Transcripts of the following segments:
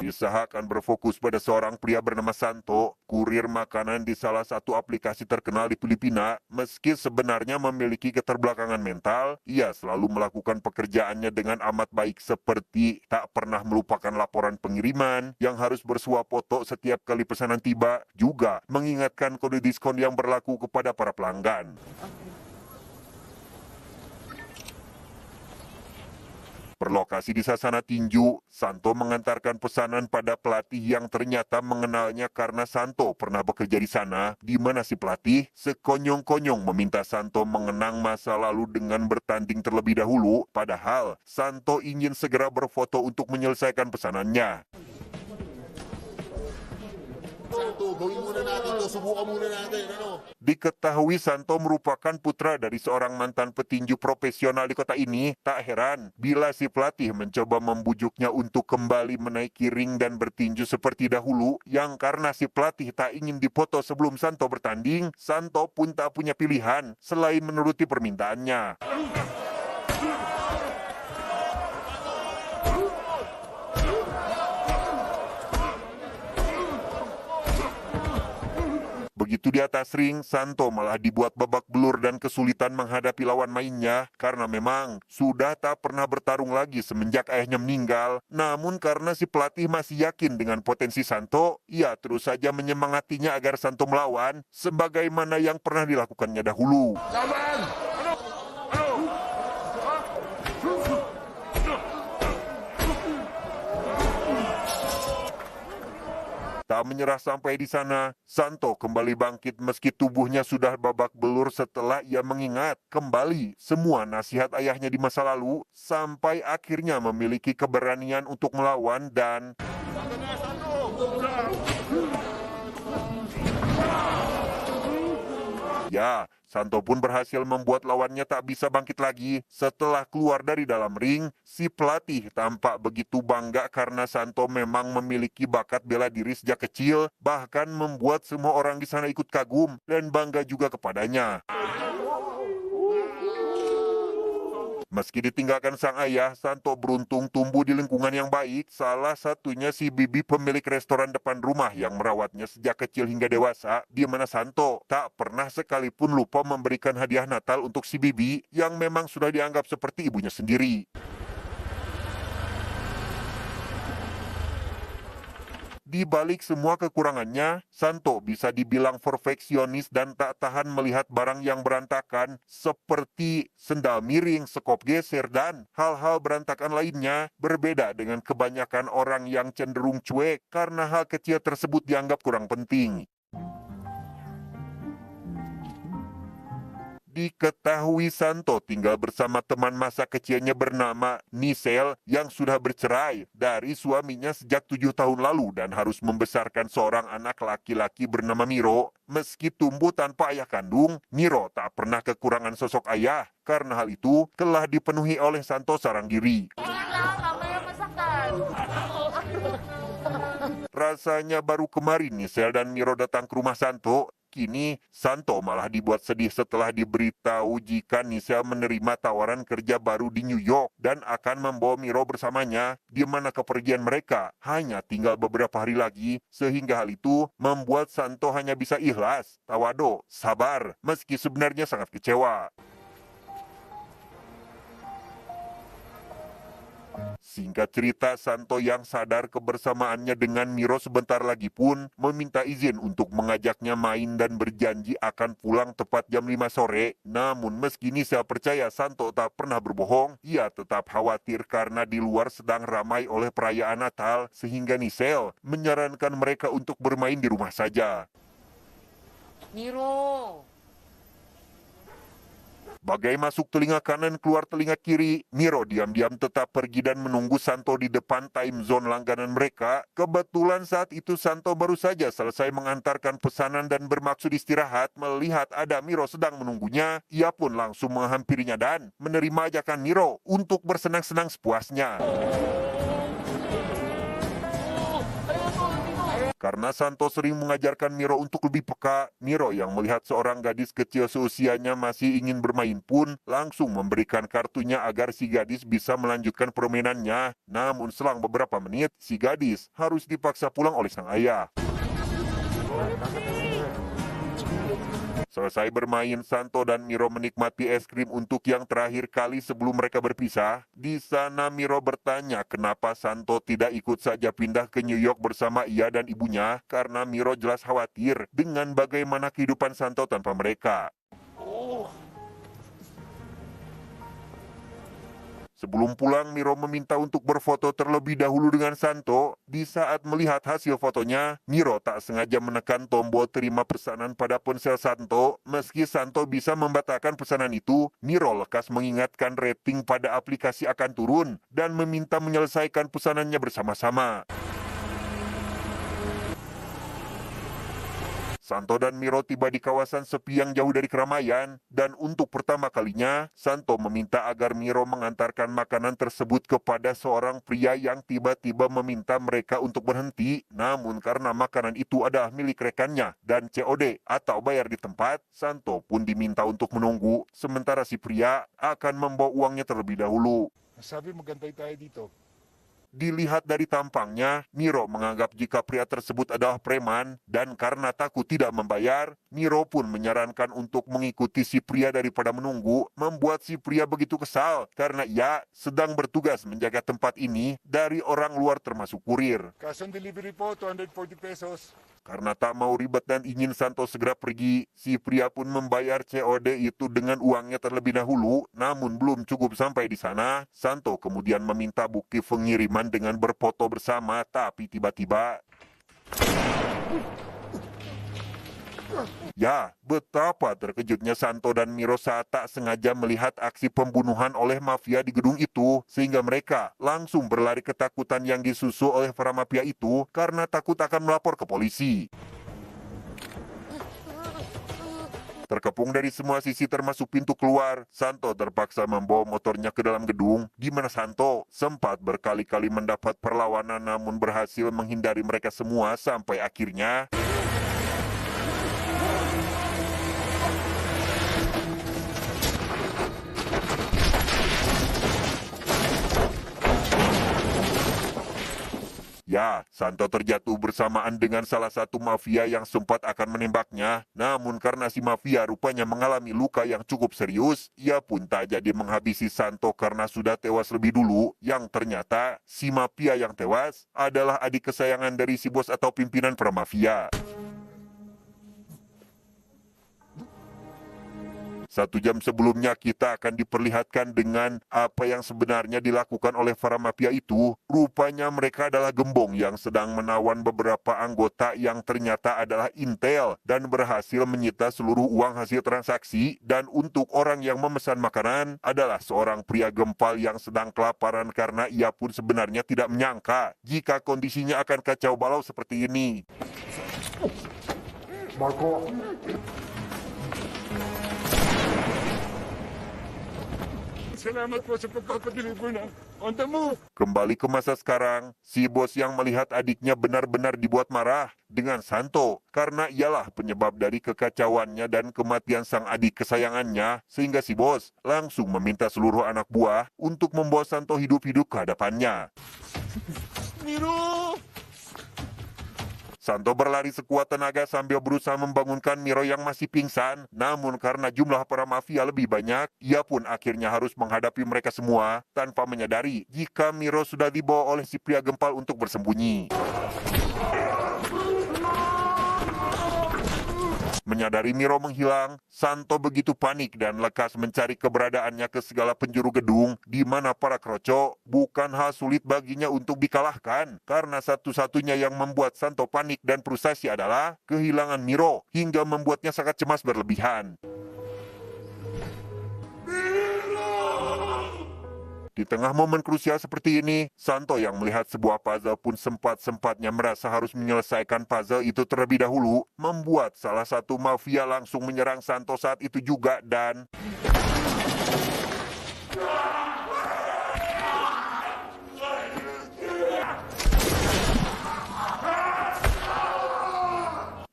Kisah akan berfokus pada seorang pria bernama Santo, kurir makanan di salah satu aplikasi terkenal di Filipina. Meski sebenarnya memiliki keterbelakangan mental, ia selalu melakukan pekerjaannya dengan amat baik seperti tak pernah melupakan laporan pengiriman yang harus bersuah foto setiap kali pesanan tiba, juga mengingatkan kode diskon yang berlaku kepada para pelanggan. Berlokasi di Sasana Tinju, Santo mengantarkan pesanan pada pelatih yang ternyata mengenalnya karena Santo pernah bekerja di sana, di mana si pelatih sekonyong-konyong meminta Santo mengenang masa lalu dengan bertanding terlebih dahulu, padahal Santo ingin segera berfoto untuk menyelesaikan pesanannya. Santo, gawin muna natin to, subukan muna natin, ano? Diketahui Santo merupakan putra dari seorang mantan petinju profesional di kota ini. Tak heran bila si pelatih mencoba membujuknya untuk kembali menaiki ring dan bertinju seperti dahulu, yang karena si pelatih tak ingin dipoto sebelum Santo bertanding, Santo pun tak punya pilihan selain menuruti permintaannya. Begitu di atas ring, Santo malah dibuat babak belur dan kesulitan menghadapi lawan mainnya karena memang sudah tak pernah bertarung lagi semenjak ayahnya meninggal. Namun karena si pelatih masih yakin dengan potensi Santo, ia terus saja menyemangatinya agar Santo melawan sebagaimana yang pernah dilakukannya dahulu. Laban! Ano? Ano? Tak menyerah sampai di sana, Santo kembali bangkit meski tubuhnya sudah babak belur setelah ia mengingat kembali semua nasihat ayahnya di masa lalu, sampai akhirnya memiliki keberanian untuk melawan dan Santo na, Santo! ya, Santo pun berhasil membuat lawannya tak bisa bangkit lagi. Setelah keluar dari dalam ring, si pelatih tampak begitu bangga karena Santo memang memiliki bakat bela diri sejak kecil, bahkan membuat semua orang di sana ikut kagum dan bangga juga kepadanya. Meski ditinggalkan sang ayah, Santo beruntung tumbuh di lingkungan yang baik, salah satunya si bibi pemilik restoran depan rumah yang merawatnya sejak kecil hingga dewasa, di mana Santo tak pernah sekalipun lupa memberikan hadiah Natal untuk si bibi yang memang sudah dianggap seperti ibunya sendiri. Di balik semua kekurangannya, Santo bisa dibilang perfeksionis dan tak tahan melihat barang yang berantakan seperti sendal miring, sekop geser, dan hal-hal berantakan lainnya. Berbeda dengan kebanyakan orang yang cenderung cuek karena hal kecil tersebut dianggap kurang penting. Diketahui Santo tinggal bersama teman masa kecilnya bernama Nisel yang sudah bercerai dari suaminya sejak 7 tahun lalu dan harus membesarkan seorang anak laki-laki bernama Miro. Meski tumbuh tanpa ayah kandung, Miro tak pernah kekurangan sosok ayah. Karena hal itu telah dipenuhi oleh Santo sarang diri. Rasanya baru kemarin Nisel dan Miro datang ke rumah Santo. Kini, Santo malah dibuat sedih setelah diberitahu jika Nisel menerima tawaran kerja baru di New York dan akan membawa Miro bersamanya, di mana kepergian mereka hanya tinggal beberapa hari lagi, sehingga hal itu membuat Santo hanya bisa ikhlas, tawado, sabar, meski sebenarnya sangat kecewa. Singkat cerita, Santo yang sadar kebersamaannya dengan Miro sebentar lagi pun meminta izin untuk mengajaknya main dan berjanji akan pulang tepat jam 5 sore. Namun meski Nisel percaya Santo tak pernah berbohong, ia tetap khawatir karena di luar sedang ramai oleh perayaan Natal, sehingga Nisel menyarankan mereka untuk bermain di rumah saja. Miro, Bagai masuk telinga kanan keluar telinga kiri, Miro diam-diam tetap pergi dan menunggu Santo di depan time zone langganan mereka. Kebetulan saat itu Santo baru saja selesai mengantarkan pesanan dan bermaksud istirahat. Melihat ada Miro sedang menunggunya, ia pun langsung menghampirinya dan menerima ajakan Miro untuk bersenang-senang sepuasnya. Karena Santo sering mengajarkan Miro untuk lebih peka, Miro yang melihat seorang gadis kecil seusianya masih ingin bermain pun langsung memberikan kartunya agar si gadis bisa melanjutkan permainannya. Namun selang beberapa menit, si gadis harus dipaksa pulang oleh sang ayah. Selesai bermain, Santo dan Miro menikmati es krim untuk yang terakhir kali sebelum mereka berpisah. Di sana Miro bertanya kenapa Santo tidak ikut saja pindah ke New York bersama ia dan ibunya, karena Miro jelas khawatir dengan bagaimana kehidupan Santo tanpa mereka. Sebelum pulang, Miro meminta untuk berfoto terlebih dahulu dengan Santo. Di saat melihat hasil fotonya, Miro tak sengaja menekan tombol terima pesanan pada ponsel Santo. Meski Santo bisa membatalkan pesanan itu, Miro lekas mengingatkan rating pada aplikasi akan turun dan meminta menyelesaikan pesanannya bersama-sama. Santo dan Miro tiba di kawasan sepi yang jauh dari keramaian, dan untuk pertama kalinya, Santo meminta agar Miro mengantarkan makanan tersebut kepada seorang pria yang tiba-tiba meminta mereka untuk berhenti. Namun karena makanan itu adalah milik rekannya dan COD atau bayar di tempat, Santo pun diminta untuk menunggu, sementara si pria akan membawa uangnya terlebih dahulu. Sabi magantay tayo dito. Dilihat dari tampangnya, Miro menganggap jika pria tersebut adalah preman, dan karena takut tidak membayar, Miro pun menyarankan untuk mengikuti si pria daripada menunggu, membuat si pria begitu kesal karena ia sedang bertugas menjaga tempat ini dari orang luar termasuk kurir. Cash on delivery po, 240 pesos. Karena tak mau ribet dan ingin Santo segera pergi, si pria pun membayar COD itu dengan uangnya terlebih dahulu. Namun belum cukup sampai di sana, Santo kemudian meminta bukti pengiriman dengan berfoto bersama, tapi tiba-tiba... Ya, betapa terkejutnya Santo dan Miro saat tak sengaja melihat aksi pembunuhan oleh mafia di gedung itu, sehingga mereka langsung berlari ketakutan yang disusul oleh para mafia itu karena takut akan melapor ke polisi. Terkepung dari semua sisi termasuk pintu keluar, Santo terpaksa membawa motornya ke dalam gedung, di mana Santo sempat berkali-kali mendapat perlawanan namun berhasil menghindari mereka semua sampai akhirnya... Ya, Santo terjatuh bersamaan dengan salah satu mafia yang sempat akan menembaknya. Namun karena si mafia rupanya mengalami luka yang cukup serius, ia pun tak jadi menghabisi Santo karena sudah tewas lebih dulu. Yang ternyata si mafia yang tewas adalah adik kesayangan dari si bos atau pimpinan para mafia. 1 jam sebelumnya kita akan diperlihatkan dengan apa yang sebenarnya dilakukan oleh para mafia itu. Rupanya mereka adalah gembong yang sedang menawan beberapa anggota yang ternyata adalah intel dan berhasil menyita seluruh uang hasil transaksi. Dan untuk orang yang memesan makanan adalah seorang pria gempal yang sedang kelaparan karena ia pun sebenarnya tidak menyangka jika kondisinya akan kacau balau seperti ini. Marco. Salamat po sa pagpapadeliver na. On the move! Kembali ke masa sekarang, si bos yang melihat adiknya benar-benar dibuat marah dengan Santo karena ialah penyebab dari kekacauannya dan kematian sang adik kesayangannya, sehingga si bos langsung meminta seluruh anak buah untuk membawa Santo hidup-hidup ke hadapannya. Miro! Santo berlari sekuat tenaga sambil berusaha membangunkan Miro yang masih pingsan. Namun karena jumlah para mafia lebih banyak, ia pun akhirnya harus menghadapi mereka semua tanpa menyadari jika Miro sudah dibawa oleh si pria gempal untuk bersembunyi. Menyadari Miro menghilang, Santo begitu panik dan lekas mencari keberadaannya ke segala penjuru gedung, di mana para kroco bukan hal sulit baginya untuk dikalahkan, karena satu-satunya yang membuat Santo panik dan frustasi adalah kehilangan Miro, hingga membuatnya sangat cemas berlebihan. Di tengah momen krusial seperti ini, Santo yang melihat sebuah puzzle pun sempat-sempatnya merasa harus menyelesaikan puzzle itu terlebih dahulu, membuat salah satu mafia langsung menyerang Santo saat itu juga dan...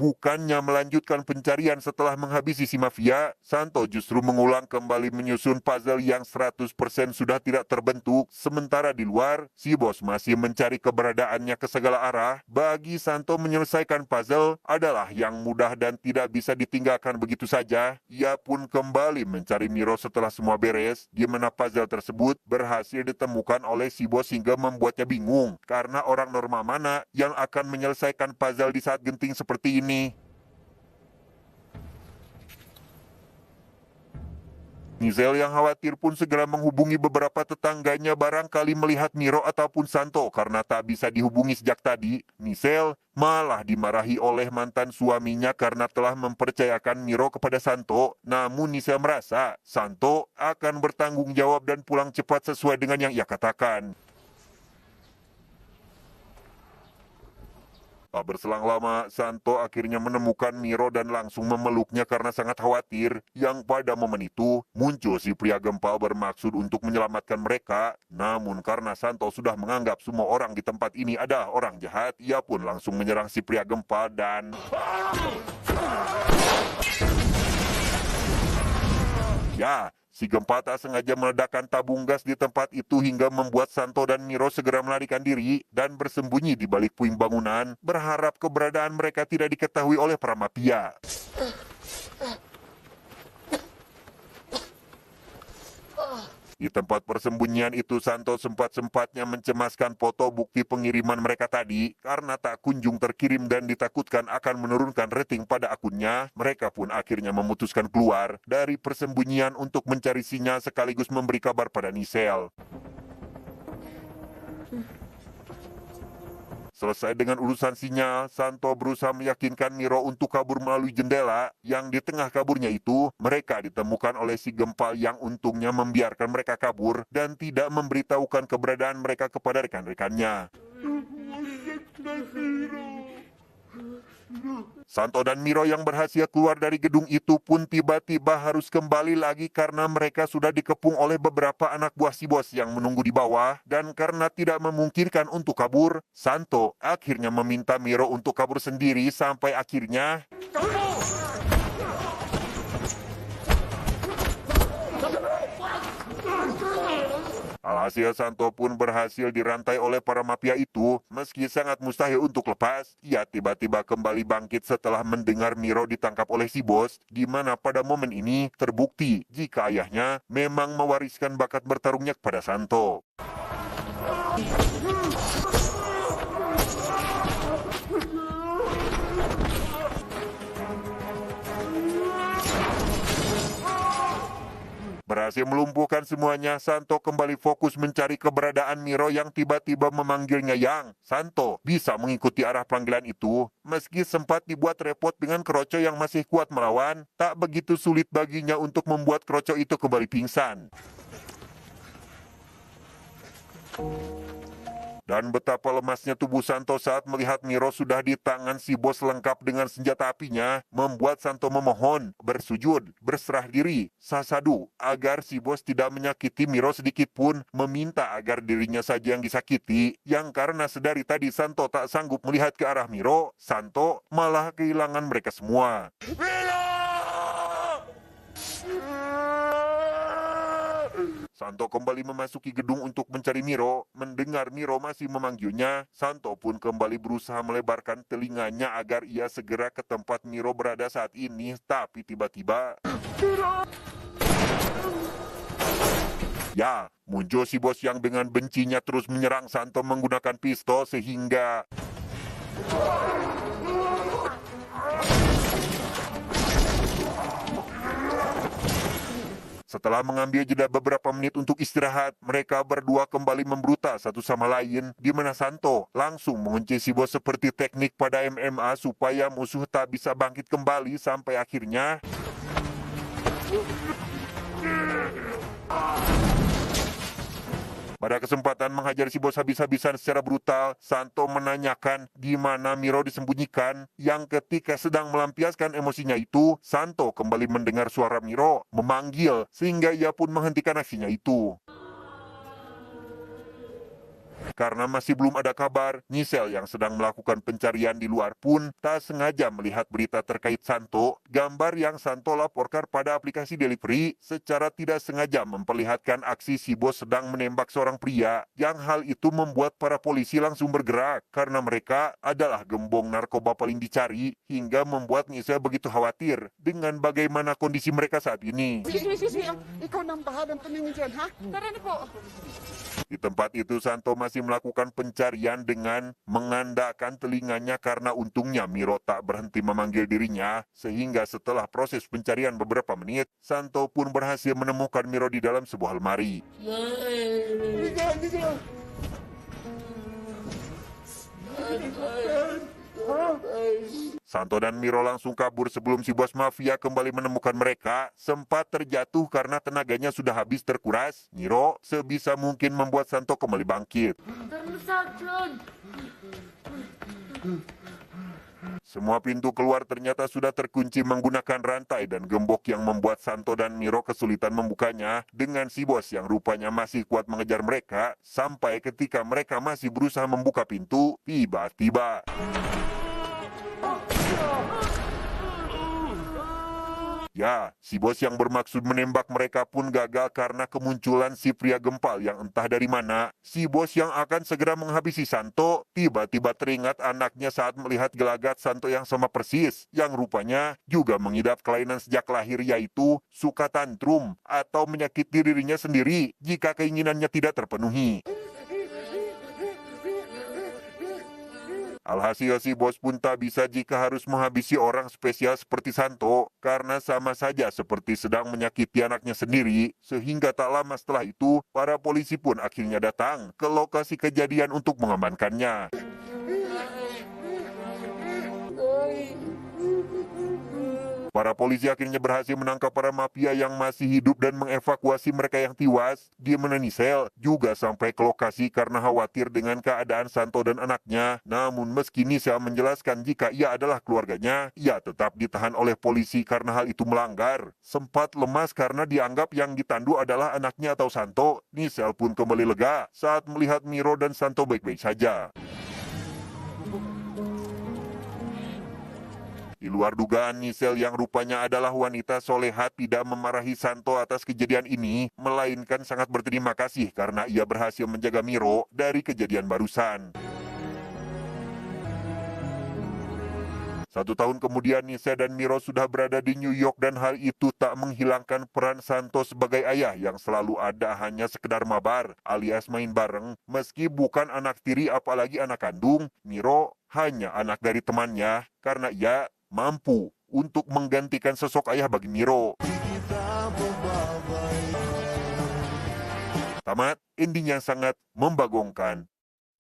Bukannya melanjutkan pencarian setelah menghabisi si mafia, Santo justru mengulang kembali menyusun puzzle yang 100% sudah tidak terbentuk. Sementara di luar, si bos masih mencari keberadaannya ke segala arah. Bagi Santo, menyelesaikan puzzle adalah yang mudah dan tidak bisa ditinggalkan begitu saja. Ia pun kembali mencari Miro setelah semua beres, di mana puzzle tersebut berhasil ditemukan oleh si bos hingga membuatnya bingung. Karena orang normal mana yang akan menyelesaikan puzzle di saat genting seperti ini? Nizel yang khawatir pun segera menghubungi beberapa tetangganya barangkali melihat Miro ataupun Santo karena tak bisa dihubungi sejak tadi. Nizel malah dimarahi oleh mantan suaminya karena telah mempercayakan Miro kepada Santo. Namun Nizel merasa Santo akan bertanggung jawab dan pulang cepat sesuai dengan yang ia katakan. Tak berselang lama, Santo akhirnya menemukan Miro dan langsung memeluknya karena sangat khawatir. Yang pada momen itu, muncul si pria gempal bermaksud untuk menyelamatkan mereka. Namun karena Santo sudah menganggap semua orang di tempat ini adalah orang jahat, ia pun langsung menyerang si pria gempal dan... Ya, si gempal tak sengaja meledakkan tabung gas di tempat itu hingga membuat Santo dan Miro segera melarikan diri dan bersembunyi di balik puing bangunan, berharap keberadaan mereka tidak diketahui oleh para mafia. Di tempat persembunyian itu, Santo sempat-sempatnya mencemaskan foto bukti pengiriman mereka tadi. Karena tak kunjung terkirim dan ditakutkan akan menurunkan rating pada akunnya, mereka pun akhirnya memutuskan keluar dari persembunyian untuk mencari sinyal sekaligus memberi kabar pada Nizel. Selesai dengan urusan sinyal, Santo berusaha meyakinkan Miro untuk kabur melalui jendela. Yang di tengah kaburnya itu, mereka ditemukan oleh si gempal yang untungnya membiarkan mereka kabur dan tidak memberitahukan keberadaan mereka kepada rekan-rekannya. Santo dan Miro yang berhasil keluar dari gedung itu pun tiba-tiba harus kembali lagi karena mereka sudah dikepung oleh beberapa anak buah si bos yang menunggu di bawah. Dan karena tidak memungkinkan untuk kabur, Santo akhirnya meminta Miro untuk kabur sendiri sampai akhirnya... Alhasil Santo pun berhasil dirantai oleh para mafia itu. Meski sangat mustahil untuk lepas, ia tiba-tiba kembali bangkit setelah mendengar Miro ditangkap oleh si bos, di mana pada momen ini terbukti jika ayahnya memang mewariskan bakat bertarungnya kepada Santo. Berhasil melumpuhkan semuanya, Santo kembali fokus mencari keberadaan Miro yang tiba-tiba memanggilnya Yang. Santo bisa mengikuti arah panggilan itu, meski sempat dibuat repot dengan Kroco yang masih kuat melawan, tak begitu sulit baginya untuk membuat Kroco itu kembali pingsan. Dan betapa lemasnya tubuh Santo saat melihat Miro sudah di tangan si bos lengkap dengan senjata apinya, membuat Santo memohon, bersujud, berserah diri, sasadu, agar si bos tidak menyakiti Miro sedikit pun, meminta agar dirinya saja yang disakiti, yang karena sedari tadi Santo tak sanggup melihat ke arah Miro, Santo malah kehilangan mereka semua. Santo kembali memasuki gedung untuk mencari Miro. Mendengar Miro masih memanggilnya, Santo pun kembali berusaha melebarkan telinganya agar ia segera ke tempat Miro berada saat ini. Tapi tiba-tiba... Ya, muncul si bos yang dengan bencinya terus menyerang Santo menggunakan pistol sehingga... Setelah mengambil jeda beberapa menit untuk istirahat, mereka berdua kembali membrutal satu sama lain, di mana Santo langsung mengunci si bos seperti teknik pada MMA supaya musuh tak bisa bangkit kembali sampai akhirnya... Pada kesempatan menghajar si bos habis-habisan secara brutal, Santo menanyakan di mana Miro disembunyikan, yang ketika sedang melampiaskan emosinya itu, Santo kembali mendengar suara Miro memanggil, sehingga ia pun menghentikan aksinya itu. Karena masih belum ada kabar, Nisel yang sedang melakukan pencarian di luar pun tak sengaja melihat berita terkait Santo. Gambar yang Santo laporkan pada aplikasi delivery secara tidak sengaja memperlihatkan aksi si bos sedang menembak seorang pria, yang hal itu membuat para polisi langsung bergerak karena mereka adalah gembong narkoba paling dicari, hingga membuat Nisel begitu khawatir dengan bagaimana kondisi mereka saat ini. Ikaw nang bahalang tumingin dyan, ha? Tara na po. Di tempat itu Santo masih melakukan pencarian dengan mengandakkan telinganya karena untungnya Miro tak berhenti memanggil dirinya, sehingga setelah proses pencarian beberapa menit, Santo pun berhasil menemukan Miro di dalam sebuah lemari. Santo dan Miro langsung kabur sebelum si bos mafia kembali menemukan mereka. Sempat terjatuh karena tenaganya sudah habis terkuras. Miro sebisa mungkin membuat Santo kembali bangkit. Semua pintu keluar ternyata sudah terkunci menggunakan rantai dan gembok yang membuat Santo dan Miro kesulitan membukanya. Dengan si bos yang rupanya masih kuat mengejar mereka, sampai ketika mereka masih berusaha membuka pintu, tiba-tiba ya, si bos yang bermaksud menembak mereka pun gagal karena kemunculan si pria gempal yang entah dari mana. Si bos yang akan segera menghabisi Santo tiba-tiba teringat anaknya saat melihat gelagat Santo yang sama persis, yang rupanya juga mengidap kelainan sejak lahir, yaitu suka tantrum atau menyakiti dirinya sendiri jika keinginannya tidak terpenuhi. Alhasil si bos pun tak bisa jika harus menghabisi orang spesial seperti Santo, karena sama saja seperti sedang menyakiti anaknya sendiri. Sehingga tak lama setelah itu, para polisi pun akhirnya datang ke lokasi kejadian untuk mengamankannya. Para polisi akhirnya berhasil menangkap para mafia yang masih hidup dan mengevakuasi mereka yang tewas. Di mana Nisel juga sampai ke lokasi karena khawatir dengan keadaan Santo dan anaknya. Namun meski Nisel menjelaskan jika ia adalah keluarganya, ia tetap ditahan oleh polisi karena hal itu melanggar. Sempat lemas karena dianggap yang ditandu adalah anaknya atau Santo, Nisel pun kembali lega saat melihat Miro dan Santo baik-baik saja. Di luar dugaan, Nisel yang rupanya adalah wanita soleha tidak memarahi Santo atas kejadian ini, melainkan sangat berterima kasih karena ia berhasil menjaga Miro dari kejadian barusan. 1 tahun kemudian, Nisel dan Miro sudah berada di New York dan hal itu tak menghilangkan peran Santo sebagai ayah yang selalu ada hanya sekedar mabar alias main bareng. Meski bukan anak tiri apalagi anak kandung, Miro hanya anak dari temannya karena ia mampu untuk menggantikan sosok ayah bagi Miro. Tamat, ending yang sangat membagongkan.